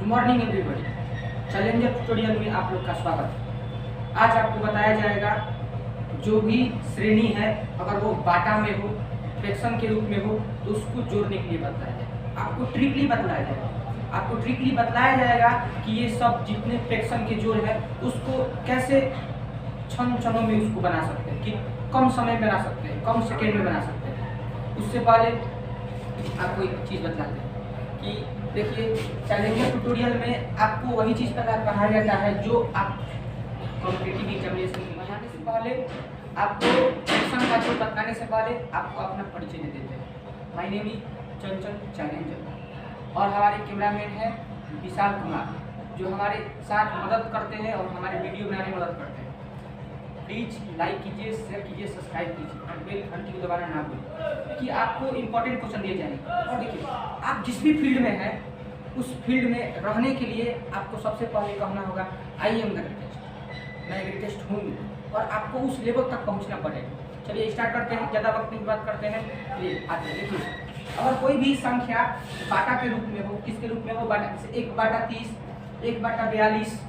Good morning everybody. Challenger tutorial में आप लोग का स्वागत है। आज आपको बताया जाएगा जो भी श्रेणी है अगर वो बाटा में हो, फ्रैक्शन के रूप में हो तो उसको जोड़ने के लिए बताया जाएगा। आपको ट्रिकली बतलाया जाएगा कि ये सब जितने फ्रैक्शन के जोड़ है उसको कैसे क्षणों में उसको बना सकते हैं, कि कम समय में बना सकते हैं, कम सेकेंड में बना सकते हैं। उससे पहले आपको एक चीज़ बतलाते हैं कि देखिए, चैलेंजर ट्यूटोरियल में आपको वही चीज़ पढ़ाया जाता है जो आप कॉम्पिटिटिव एग्जामिनेशन में बनाने से पहले आपको फ्रैक्शन का जोड़ बताने से पहले आपको अपना परिचय दे देते हैं। My name is Chanchal challenger और हमारे कैमरामैन है विशाल कुमार जो हमारे साथ मदद करते हैं और हमारे वीडियो बनाने में मदद करते हैं। प्लीज़ लाइक कीजिए, शेयर कीजिए, सब्सक्राइब कीजिए और बेल घंटी को दबाना ना भूलें कि आपको इंपॉर्टेंट क्वेश्चन दिए जाएंगे। और देखिए, आप जिस भी फील्ड में हैं उस फील्ड में रहने के लिए आपको सबसे पहले कहना होगा आई एम द ग्रेटेस्ट, मैं ग्रेटेस्ट हूँ, और आपको उस लेवल तक पहुँचना पड़ेगा। चलिए स्टार्ट करते हैं, ज़्यादा वक्त की बात करते हैं। चलिए आते हैं। देखिए, अगर कोई भी संख्या बाटा के रूप में हो, किसके रूप में हो, बाटा, जैसे 1/30, 1/42,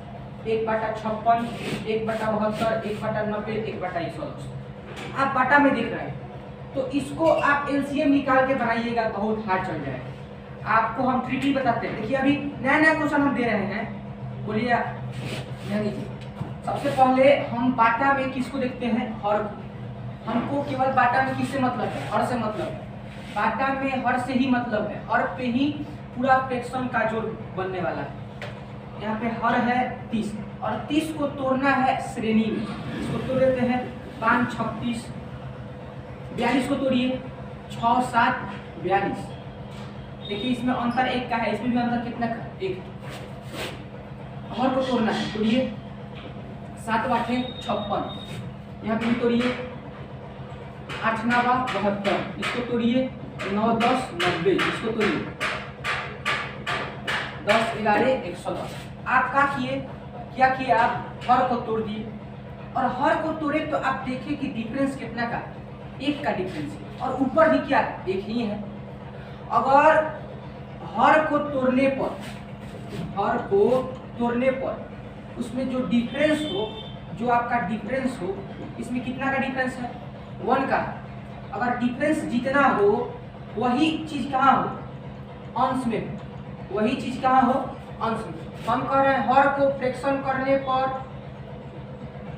1/56, 1/72, 1/90, 1/110 आप बाटा में देख रहे हैं तो इसको आप एलसीएम निकाल के बनाइएगा, बहुत हार्ड चल जाएगा। आपको हम ट्रिक बताते हैं। देखिए, अभी नया नया क्वेश्चन हम दे रहे हैं, बोलिए नहीं। सबसे पहले हम बाटा में किसको देखते हैं, हर। हमको केवल बाटा में किससे मतलब है, हर से मतलब है। बाटा में हर से ही मतलब है, हर पे ही पूरा फ्रैक्शन का जोड़ बनने वाला है। यहाँ पे हर है 30 और 30 को तोड़ना है श्रेणी में। इसको तोड़ देते हैं 5, 36, 42 को तोड़िए 6, 7, 42। देखिए, इसमें अंतर 1 का है, इसमें भी अंतर कितना का, 1। हर को तोड़ना है, तोड़िए 7 8 56, यहाँ पे भी तोड़िए 8 9 72, इसको तोड़िए 9 10 90, इसको तोड़िए 10 11 110। आप क्या किए, आप हर को तोड़ दिए और हर को तोड़े तो आप देखिए कि डिफरेंस कितना का, 1 का डिफरेंस है और ऊपर भी क्या 1 ही है। अगर हर को तोड़ने पर उसमें जो डिफरेंस हो, जो आपका डिफरेंस हो, इसमें कितना का डिफरेंस है, 1 का। अगर डिफरेंस जितना हो वही चीज कहाँ हो, अंश में। वही चीज कहाँ हो, अंश में। हम कह रहे हैं हर को फ्रैक्शन करने पर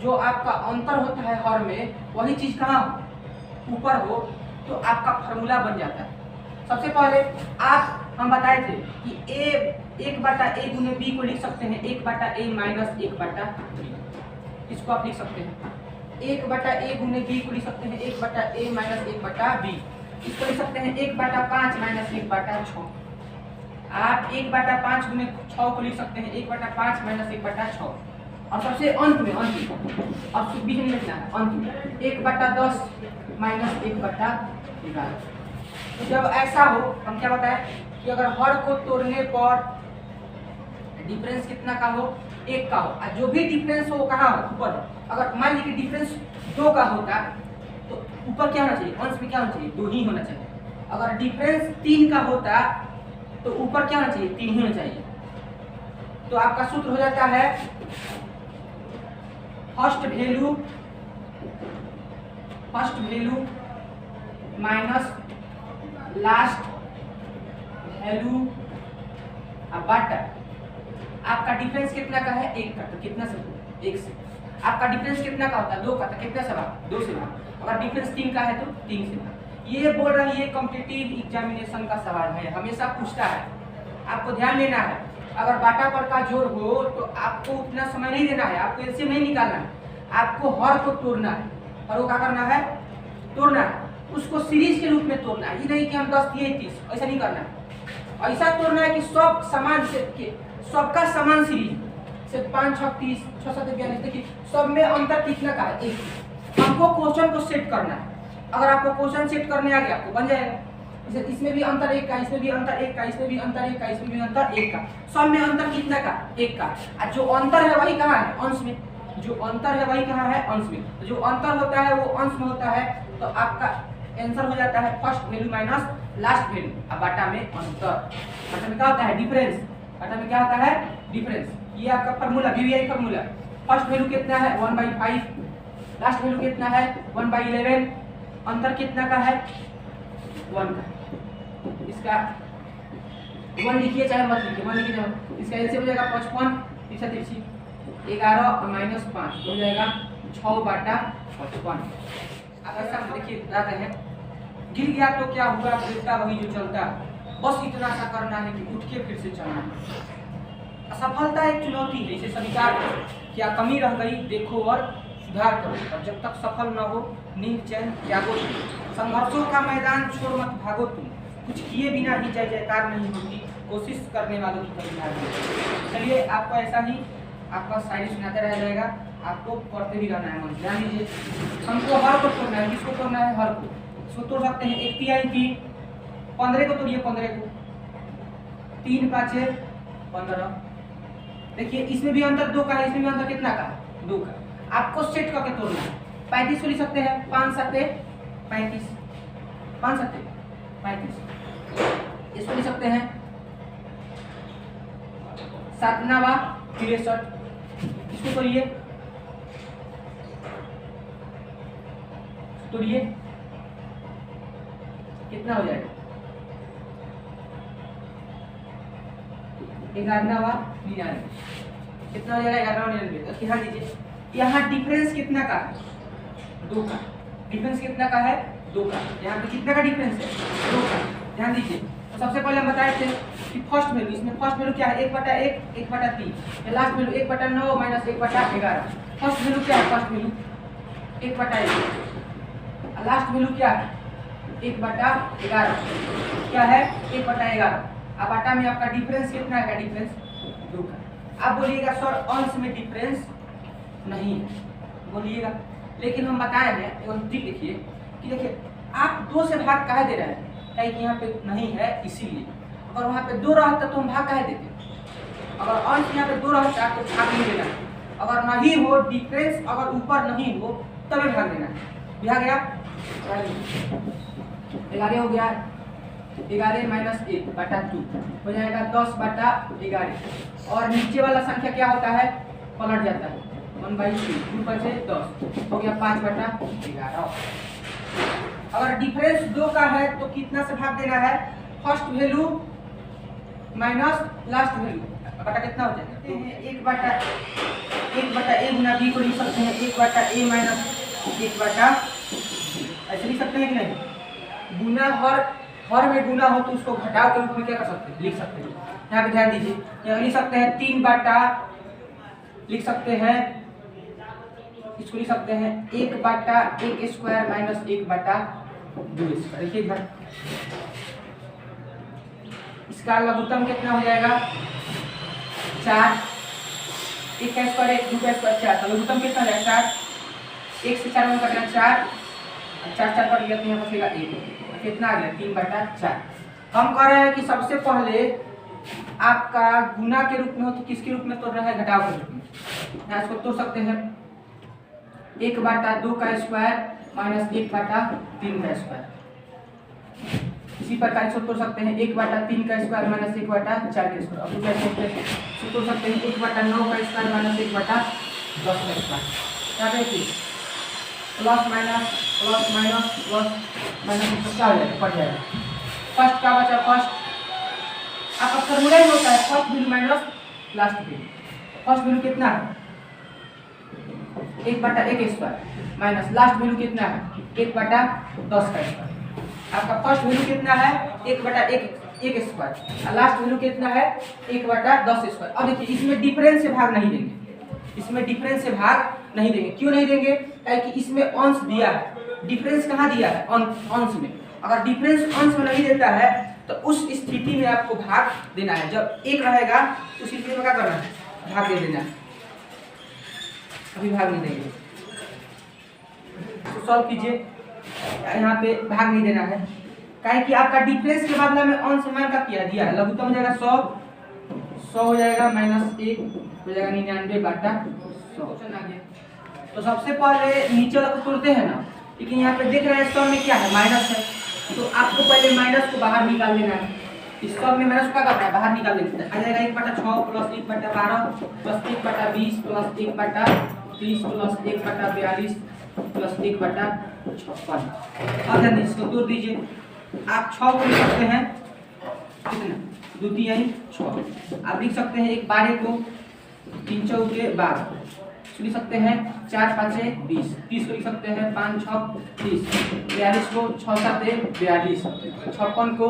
जो आपका अंतर होता है हर में, वही चीज कहाँ हो, ऊपर हो, तो आपका फार्मूला बन जाता है। सबसे पहले हम बताए थे कि 1/a गुने b को लिख सकते हैं 1/a माइनस 1/b। इसको आप लिख सकते हैं 1/a गुने b को लिख सकते हैं 1/a माइनस 1/b। इसको लिख सकते हैं 1/5 माइनस 1/6। आप 1/5 गुने 6 को लिख सकते हैं 1/5 माइनस 1/6। और सबसे अंत में अब बीच में लिखना है, अंत में 1/10 माइनस 1/11। तो जब ऐसा हो, हम क्या बताएं कि अगर हर को तोड़ने पर डिफरेंस कितना का हो, 1 का हो, और जो भी डिफरेंस हो कहाँ हो, ऊपर। अगर मान लीजिए डिफरेंस 2 का होता तो ऊपर क्या होना चाहिए, अंश में क्या होना चाहिए, 2 ही होना चाहिए। अगर डिफरेंस 3 का होता तो ऊपर क्या होना चाहिए, 3 ही होना चाहिए। तो आपका सूत्र हो जाता है first value minus last value बाटा। आपका डिफरेंस कितना का है, 1 का, तो कितना से 1 से। आपका डिफरेंस कितना का होता है, 2 का, तो कितना से भाग, 2 से भाग। अगर डिफरेंस 3 का है तो 3 से भाग। ये बोल रही है कॉम्पिटिटिव एग्जामिनेशन का सवाल है, हमेशा पूछता है। आपको ध्यान देना है, अगर बाटा पर का जोड़ हो तो आपको उतना समय नहीं देना है, आपको एलसीएम नहीं निकालना है, आपको हर को तोड़ना है। हर को क्या करना है, तोड़ना है। उसको सीरीज के रूप में तोड़ना है, ये नहीं कि हम 10 दिए 30, ऐसा नहीं करना है। ऐसा तोड़ना है कि सब समान सेट के, सबका समान सीरीज से 5 6 30 6 7 42। देखिए, सब में अंतर कितना का है, 1। हमको क्वेश्चन को सेट करना है। अगर आपको क्वेश्चन सेट करने आ गया आपको बन जाएगा। जैसे इसमें भी अंतर 1 का, इसमें भी अंतर 1 का, इसमें भी अंतर 1 का, इसमें भी अंतर 1 का, सब में अंतर कितना का, 1 का। और जो अंतर है वही कहाँ है, अंश में। जो अंतर है वही कहाँ है, अंश में। तो जो अंतर होता है वो अंश में होता है, तो आपका आंसर हो जाता है first value minus last value. अब बाटा में अंतर, बाटा में क्या होता है, डिफरेंस। बाटा में क्या होता है डिफरेंस। ये आपका formula VVI formula. First value कितना है 1/5, लास्ट वैल्यू कितना है 1/11, अंतर कितना का है 1 का। इसका 1 लिखिए चाहे मत लिखिए, 1 लिखिए चाहे। इसका एलसीएम हो जाएगा 55 पीछे 11 - 5 हो जाएगा 6/55। अब ऐसा देखिए बताते हैं, गिर गया तो क्या हुआ, गिरता वही जो चलता। बस इतना सा करना है कि उठ के फिर से चलना है। असफलता एक चुनौती है, इसे स्वीकार करो। क्या कमी रह गई देखो और सुधार करो, और जब तक सफल न हो नींद चैन त्यागो। संघर्षों का मैदान छोड़ मत भागो तुम, कुछ किए बिना ही जय जयकार नहीं होती, कोशिश करने वालों की कभी हार नहीं। चलिए आपको ऐसा ही आपका शायरी सुनाते रह जाएगा, आपको पढ़ते भी रहना है। मन ध्यान दीजिए, हमको हर को तोड़ना है। किसको तोड़ना है? हर को। इसको तोड़ सकते हैं 1 तिहाई 3, 15 को तोड़िए 15 को, 3 5 15। देखिए इसमें भी अंतर 2 का है, इसमें भी अंतर कितना का है 2 का। आपको सेट करके तोड़ना है। 35 को लिख सकते हैं 5 7 35, 5 7 35। इसको लिख सकते हैं 7 9 63। इसको तोड़िए कितना हो जाएगा 11 99। कितना हो जाएगा 11 99। ध्यान दीजिए यहाँ डिफरेंस कितना का है 2 का। डिफरेंस कितना का है 2 का। यहाँ पे कितना का डिफरेंस है 2 का। ध्यान दीजिए, तो सबसे पहले हम बताए थे कि फर्स्ट वैल्यू, इसमें फर्स्ट वैल्यू क्या है 1/1 1/3, लास्ट वैल्यू 1/9 - 1/11। फर्स्ट वैल्यू क्या है? फर्स्ट वैल्यू 1/1, लास्ट वैल्यू क्या है 1/11। क्या है 1/11। अब आटा में आपका डिफरेंस कितना है? डिफरेंस 2 का। आप बोलिएगा सर अंश में डिफरेंस नहीं है, बोलिएगा। लेकिन हम बताए हैं एवं ट्रिक देखिए कि देखिए आप 2 से भाग काहे दे रहे हैं, कहीं यहाँ पे नहीं है इसीलिए। अगर वहाँ पे 2 रहता तो हम भाग काहे देते। अगर अंश यहाँ पे 2 रहता तो भाग नहीं देना है। अगर नहीं हो डिफरेंस, अगर ऊपर नहीं हो तभी भाग देना है। बुझा गया? 11 हो गया, 11 - 1/2 हो जाएगा 10/11। और नीचे वाला संख्या क्या होता है? पलट जाता है 1/3, 2 बचे 10 हो गया 5/11। अगर डिफरेंस 2 का है तो कितना से भाग देना है? First value minus last value बटा कितना हो जाएगा 1/a गुना b को लिख सकते हैं 1/a - 1/, ऐसे लिख सकते हैं कि नहीं। गुना हर में गुना हो तो उसको घटाव के रूप में क्या कर सकते हैं? लिख सकते हैं। यहाँ पे ध्यान दीजिए, यहाँ लिख सकते हैं 3/, लिख सकते हैं इसको लिख सकते हैं 1/1² - 1/2²। देखिए इधर इसका लघुत्तम कितना हो जाएगा 4। 1 का स्क्वायर 1, 2 का स्क्वायर 4, तो लघुत्तम कितना हो जाएगा 4। 1 से 4 में कटना 4, 4 कट गया तो यहाँ बचेगा 1। कितना आ गया 3/4। हम कह रहे हैं कि सबसे पहले आपका गुना के रूप में हो तो किसके रूप में तोड़ रहा है? घटाव के रूप में। यहाँ इसको तोड़ सकते हैं 1/2 का स्क्वायर - 1/3 का स्क्वायर। इसी प्रकार इसको तोड़ सकते हैं 1/3 का स्क्वायर - 1/4 का स्क्वायर। अब इसको तोड़ सकते हैं 1/9 का स्क्वायर - 1/10 का स्क्वायर। क्या देखिए प्लस माइनस क्या हो जाएगा? पड़ जाएगा। फर्स्ट का बचा फर्स्ट, आपका फॉर्मूला ही होता है first value minus last value. First value कितना है 1/1² माइनस लास्ट वैल्यू कितना है 1/10 का स्क्वायर। आपका फर्स्ट वैल्यू कितना है 1/1² और लास्ट वैल्यू कितना है 1/10²। अब देखिए इसमें डिफरेंस से भाग नहीं देंगे, इसमें डिफरेंस से भाग नहीं देंगे। क्यों नहीं देंगे? क्योंकि इसमें अंश दिया है, डिफरेंस कहाँ दिया है? अंश में। अगर डिफरेंस अंश में नहीं देता है तो उस स्थिति में आपको भाग देना है। जब 1 रहेगा उस स्थिति में क्या करना है? भाग दे देना है। अभी भाग नहीं देंगे, तो सॉल्व कीजिए। यहाँ पे भाग नहीं देना है, काहे कि आपका डिफरेंस के बदले में अंश मान का किया दिया है। लघुत्तम हो जाएगा 100 हो जाएगा -1 हो जाएगा 99/100। तो सबसे पहले नीचे वाला को तोड़ते हैं ना, लेकिन यहाँ पे देख रहे हैं 100 में क्या है माइनस है, तो आपको पहले माइनस को बाहर निकाल देना है। इस सब में माइनस का करना है, बाहर निकाल लेते हैं। आ जाएगा 1/6 plus 1/12 plus 1/20 plus 1/30 plus 1/42 plus 1/56। अब ध्यान दीजिए, इसको तोड़ दीजिए। आप 6 को लिख सकते हैं कितना, 2 3 6। आप लिख सकते हैं 1 12 को 3 चौके 12, लिख सकते हैं 4 5 20, 30 को लिख सकते हैं 5 6 30, 42 को 6 7 42, 56 को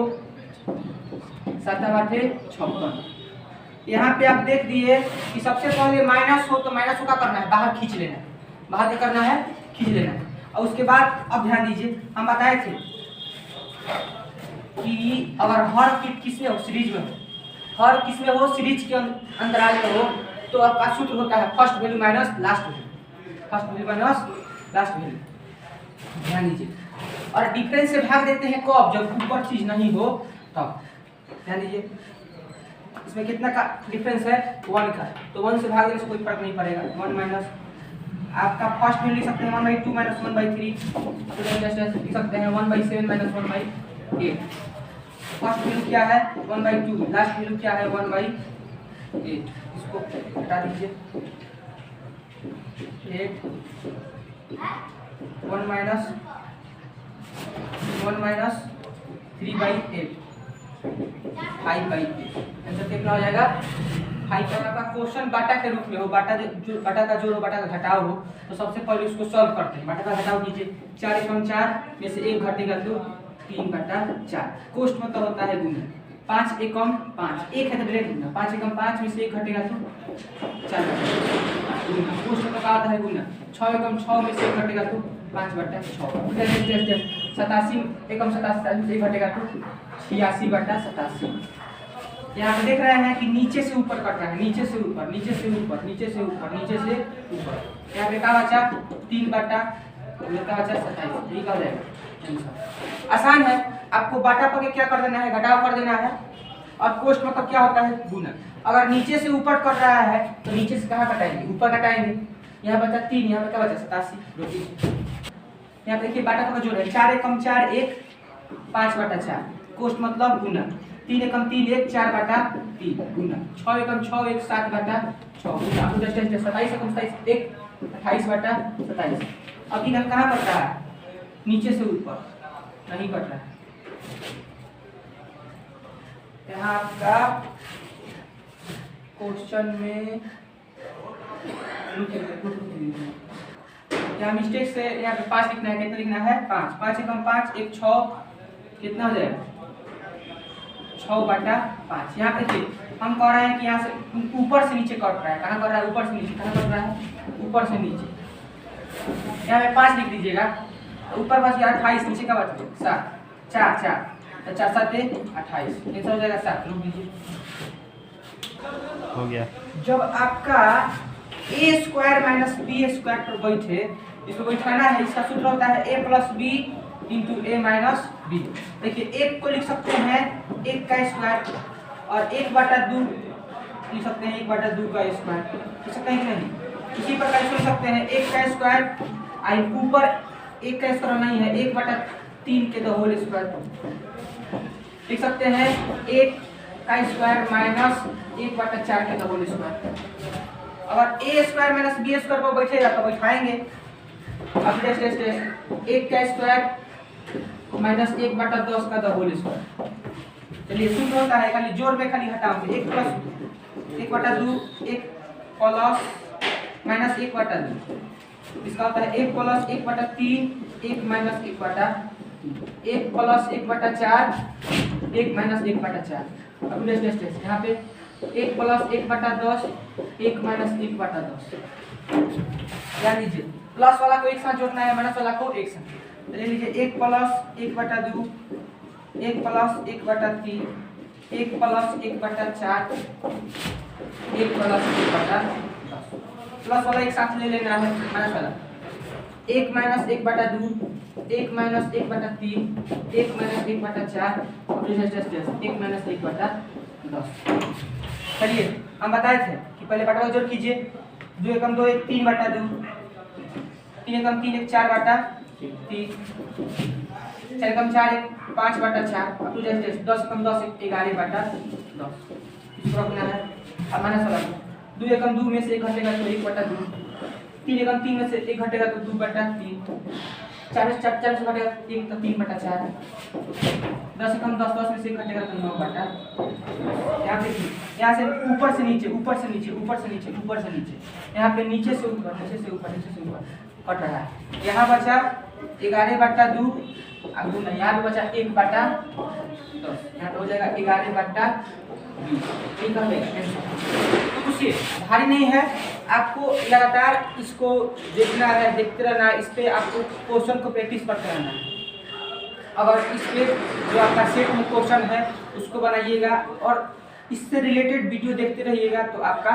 7 8 56। यहाँ पे आप देख दिए कि सबसे पहले माइनस हो तो माइनस का करना है, बाहर खींच लेना है, बाहर क्या करना है, खींच लेना है। और उसके बाद अब ध्यान दीजिए, हम बताए थे कि अगर हर किस में हो, सीरीज में हो, हर किस में हो, सीरीज के अंतराल में हो, तो आपका सूत्र होता है first value minus last value, first value minus last value. ध्यान दीजिए, और डिफरेंस से भाग देते हैं कब, जब ऊपर चीज नहीं हो तब। ध्यान दीजिए, इसमें कितना का डिफरेंस है, 1 का, तो 1 से भाग देने से कोई फर्क नहीं पड़ेगा। 1 माइनस आपका फर्स्ट वैल्यू लिख सकते हैं 1/2 माइनस 1/3, लिख सकते हैं 1/7 माइनस 1/8। फर्स्ट वैल्यू क्या है 1/2, लास्ट वैल्यू क्या है 1/8। इसको हटा दीजिए, 8 1 माइनस 3/8 5/8। आंसर कितना हो जाएगा 5। अगर आपका क्वेश्चन बाटा के रूप में हो, बाटा जो बाटा का जोड़ हो, बाटा का घटाव हो, तो सबसे पहले उसको सॉल्व करते हैं। बाटा का घटाव कीजिए, 4 एकम 4 में से 1 घटेगा तो 3/4। कोष्ठ मतलब होता है गुना, 5 एकम 5, 1 है तो डायरेक्ट गुना, 5 एकम 5 में से 1 घटेगा तो 4 गुना। कोष्ठ मतलब आता है गुना, 6 एकम 6 में से 1 घटेगा तो 5/6। 87 एकम 87 में से 1 घटेगा तो 86/87। यहाँ पे देख रहे हैं कि नीचे से ऊपर कट रहा है, नीचे से ऊपर, नीचे से ऊपर, नीचे से ऊपर, नीचे से ऊपर। यहाँ पे क्या बचा 3/27, यही कहा जाएगा। आसान है, आपको बाटा पर क्या कर देना है, घटाव कर देना है। और कोष्ठ मतलब क्या होता है गुना। अगर नीचे से ऊपर कर रहा है तो नीचे से कहाँ घटाएंगे, ऊपर घटाएंगे। यहाँ बचा 3, यहाँ पे क्या बचा 87। यहाँ पे देखिए बाटा का जोड़ है, 4 एकम 4 1 5/4। कोष्ठ मतलब गुना, 3 एकम 3 1 4/3 गुना, 6 एकम 6 1 7/6 गुना। 27 एकम 27 1 28/27। अब इधर कहाँ कट रहा है, नीचे से ऊपर नहीं कट रहा है। यहाँ आपका क्वेश्चन में यहाँ मिस्टेक से यहाँ पे 5 लिखना है, कितना लिखना है 5। 5 एकम 5 1 6, कितना हो जाएगा 6/5। यहाँ पे देखिए हम कह रहे हैं कि यहाँ से ऊपर से नीचे कट रहा है, कहाँ कट रहा है, ऊपर से नीचे, कहाँ कट रहा है, ऊपर से नीचे। यहाँ पे 5 लिख दीजिएगा, ऊपर बच गया 28, नीचे का बच गया 7 4 4, तो 4 7 28, आंसर हो जाएगा 7। रुक दीजिए, हो गया। जब आपका a² माइनस b² पर बैठे, इसको बैठाना है, इसका सूत्र होता है a plus B into a minus B. देखिए 1 को लिख सकते हैं 1 का स्क्वायर, और 1/2 लिख सकते हैं 1/2 का स्क्वायर, लिख सकते हैं कि नहीं। इसी प्रकार से लिख सकते हैं 1 का स्क्वायर, आई ऊपर 1 का स्क्वायर नहीं है, 1/3 के द होल स्क्वायर लिख सकते हैं 1 का स्क्वायर माइनस 1/4 के द होल स्क्वायर। अगर a² माइनस b² पर बैठेगा तो बैठाएंगे। अब टेस्ट 1 का स्क्वायर माइनस 1/10 का द होल स्क्वायर। चलिए सूत्र होता है, खाली जोड़ में खाली हटाओगे 1 प्लस 1/2 1 प्लस माइनस 1/2। इसका होता है 1 प्लस 1/3 1 माइनस 1/3, 1 प्लस 1/4 1 माइनस 1/4। अब टेस्ट यहाँ पे 1 प्लस 1/10 1 माइनस 1/10। ध्यान दीजिए, प्लस वाला को एक साथ जोड़ना है, माइनस वाला को एक साथ। ले लीजिए 1 plus 1/2 1 plus 1/3 1 plus 1/4 1 plus 1/10। Plus वाला एक साथ ले लेना है, माइनस वाला 1 माइनस 1/2 1 माइनस 1/3 1 माइनस 1/4 1 माइनस 1/10। चलिए हम बताए थे कि पहले बटा जोड़ कीजिए, 2 एकम 2 1 3/2, 3 एकम 3 1 4/3, 4 कम 4 5 बटा 4। अब 2 जैसे 10 कम 10 11 बटा 10 इसको रखना है। अब माइनस वाला 2 एकम 2 में से 1 घटेगा तो 1 बटा 2, 3 एकम 3 में से 1 घटेगा तो 2 बटा 3, 4 से 4 से घटेगा 1 तो 3 बटा 4, 10 एकम 10 10 में से 1 घटेगा तो 9 बटा। यहाँ देखिए यहाँ से ऊपर से नीचे ऊपर से नीचे ऊपर से नीचे ऊपर से नीचे, यहाँ पे नीचे से ऊपर नीचे से ऊपर नीचे से ऊपर कट रहा है। यहाँ बचा 11 बटा 2, अब 2 नहीं, यहाँ पे बचा 1 बटा 10, यहाँ पे हो जाएगा 11 बटा 20। पूछिए भारी नहीं है, आपको लगातार इसको देखना है, देखते रहना है, इस पे आपको क्वेश्चन को प्रैक्टिस करते रहना है। अगर इस पे जो आपका सेट में क्वेश्चन है उसको बनाइएगा और इससे रिलेटेड वीडियो देखते रहिएगा तो आपका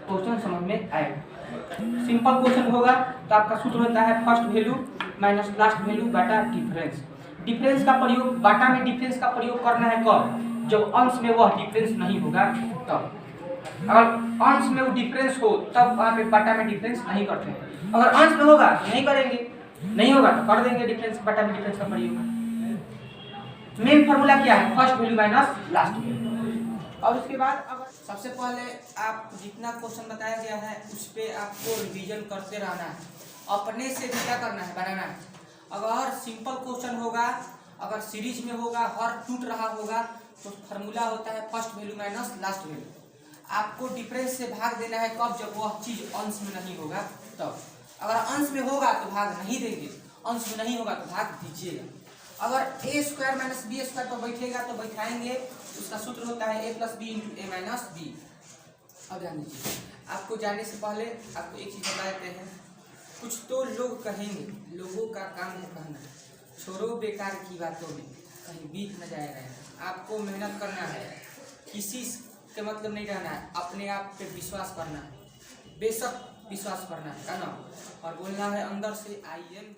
क्वेश्चन समझ में आएगा। सिंपल क्वेश्चन होगा तो आपका सूत्र होता है first value minus last value बटा डिफरेंस। डिफरेंस का प्रयोग बाटा में डिफरेंस का प्रयोग करना है कब? जब अंश में वह डिफरेंस नहीं होगा तब। अगर अंश में वो डिफरेंस हो तब वहाँ पे बाटा में डिफरेंस नहीं करते हैं। अगर अंश में होगा नहीं करेंगे, नहीं होगा तो कर देंगे डिफरेंस, बाटा में डिफरेंस का प्रयोग। मेन फार्मूला क्या है? First value minus last value. और उसके बाद अगर सबसे पहले आप जितना क्वेश्चन बताया गया है उस पे आपको रिवीजन करते रहना है, अपने से भी क्या करना है, बनाना है। अगर सिंपल क्वेश्चन होगा, अगर सीरीज में होगा, हर टूट रहा होगा तो फार्मूला होता है first value minus last value. आपको डिफरेंस से भाग देना है कब? जब वह चीज अंश में नहीं होगा तब। अगर अंश में होगा तो भाग नहीं देंगे, अंश में नहीं होगा तो भाग दीजिएगा। अगर a square minus B square पर बैठेगा तो बैठाएंगे, उसका सूत्र होता है a plus B into A minus B. अब ध्यान दीजिए, आपको जाने से पहले आपको एक चीज बता देते हैं। कुछ तो लोग कहेंगे, लोगों का काम है कहना, छोड़ो बेकार की बातों में, कहीं बीत न जाएगा। आपको मेहनत करना है, किसी के मतलब नहीं रहना है, अपने आप पे विश्वास करना है, बेशक विश्वास करना है ना, और बोलना है अंदर से आई एम।